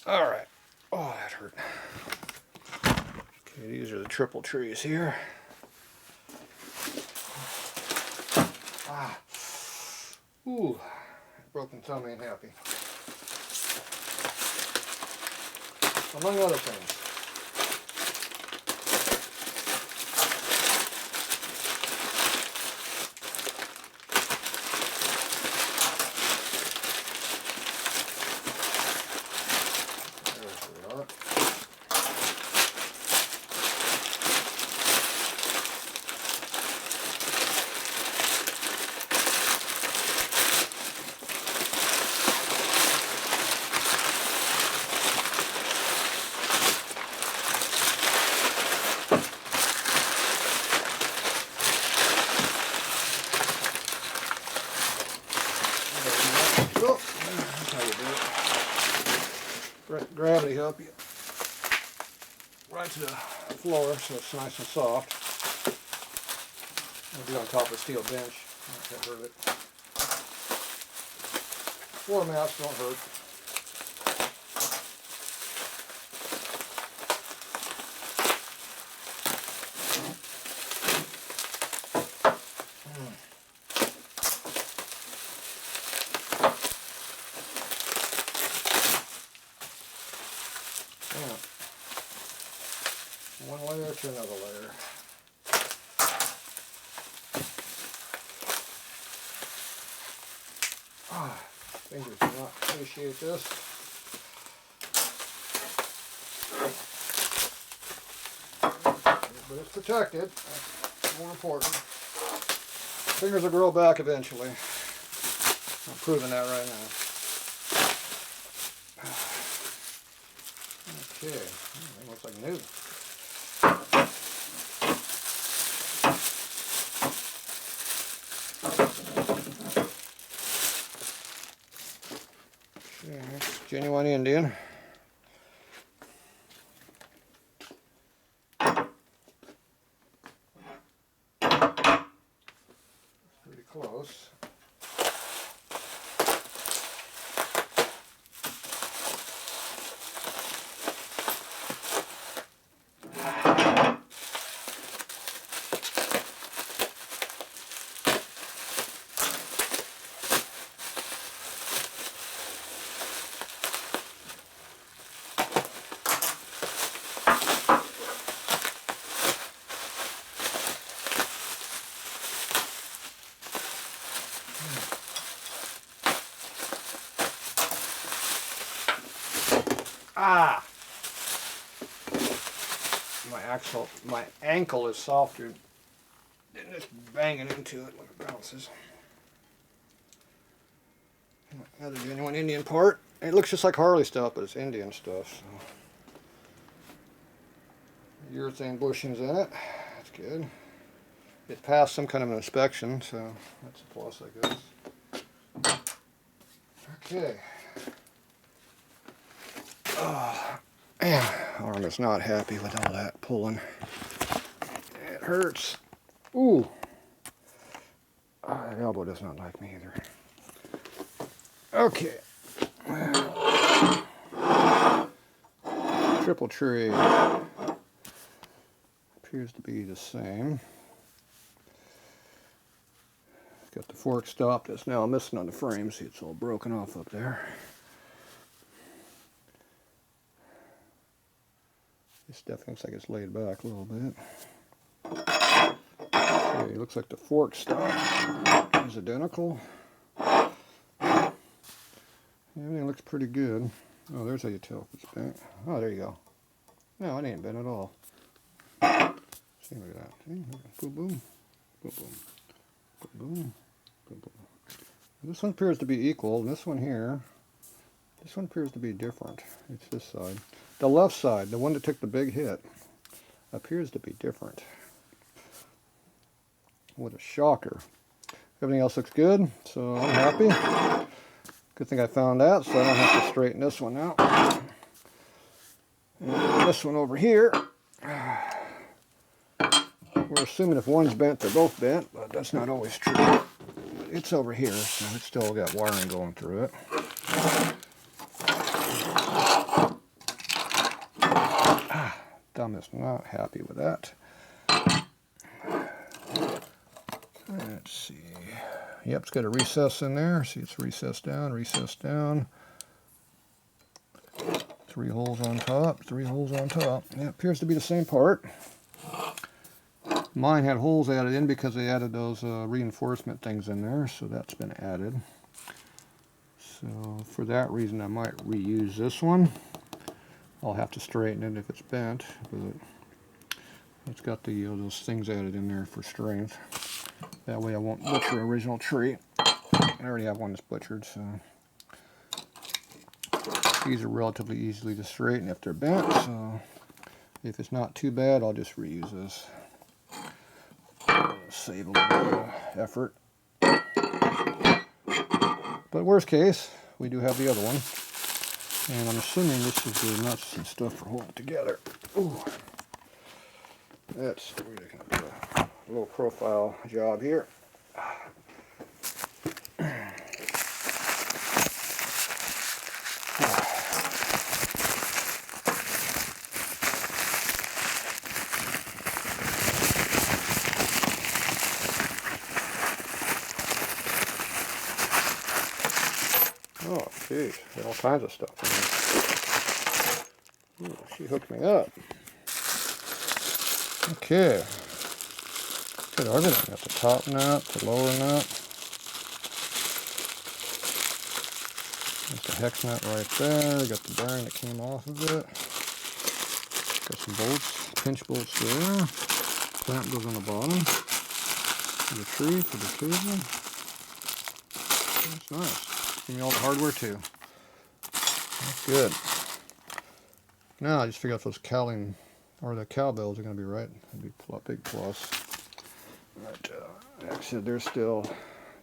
Alright. Oh, that hurt. Okay, these are the triple trees here. Ah. Ooh. Broken thumb ain't happy. Among other things. Gravity help you right to the floor so it's nice and soft. It'll be on top of a steel bench. Not gonna hurt it. Floor mats don't hurt. One layer to another layer. Fingers do not appreciate this. But it's protected. That's more important. Fingers will grow back eventually. I'm proving that right now. Okay, that looks like new. Genuine Indian. Pretty close. Ah! My ankle is softer than just banging into it when it bounces. Another genuine Indian part. It looks just like Harley stuff, but it's Indian stuff. So. Urethane bushings in it. That's good. It passed some kind of an inspection, so that's a plus, I guess. Okay. Man, arm is not happy with all that pulling. It hurts. Ooh. That elbow does not like me either. Okay. Triple tree. Appears to be the same. Got the fork stop that's now missing on the frame. See, it's all broken off up there. This definitely looks like it's laid back a little bit. Okay, looks like the fork stop is identical. Everything looks pretty good. Oh, there's how you tell if it's bent. Oh, there you go. No, it ain't bent at all. See, look at that. See? Boom, boom. Boom, boom. Boom, boom. Boom, boom. This one appears to be equal, and this one here, this one appears to be different. It's this side. The left side, the one that took the big hit, appears to be different. What a shocker. Everything else looks good, so I'm happy. Good thing I found that, so I don't have to straighten this one out. And this one over here, we're assuming if one's bent, they're both bent, but that's not always true. But it's over here, so it's still got wiring going through it. thumb is not happy with that. Let's see. Yep, it's got a recess in there. See, it's recessed down, recessed down. 3 holes on top, 3 holes on top. Yeah, appears to be the same part. Mine had holes added in because they added those reinforcement things in there, so that's been added. So for that reason, I might reuse this one. I'll have to straighten it if it's bent, but it's got the those things added in there for strength. That way I won't butcher the original tree. I already have one that's butchered, so these are relatively easily to straighten if they're bent. So if it's not too bad, I'll just reuse this. Save a little bit of effort. But worst case, we do have the other one. And I'm assuming this is the nuts and stuff for holding it together. Ooh. That's really going to do a little profile job here. Oh, geez, got all kinds of stuff in here. Ooh, she hooked me up. Okay. Got everything. Got the top nut, the lower nut. Got the hex nut right there. Got the bearing that came off of it. Got some bolts, pinch bolts there. Clamp goes on the bottom. For the tree, for the cable. That's nice. Give me all the hardware too. That's good. Now I just figured out if those cowling or the cowbells are going to be right. That'd be a big plus. But actually, they're still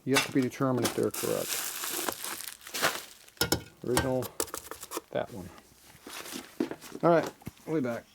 yet to be determined if they're correct. Original, that one. All right, we'll be back.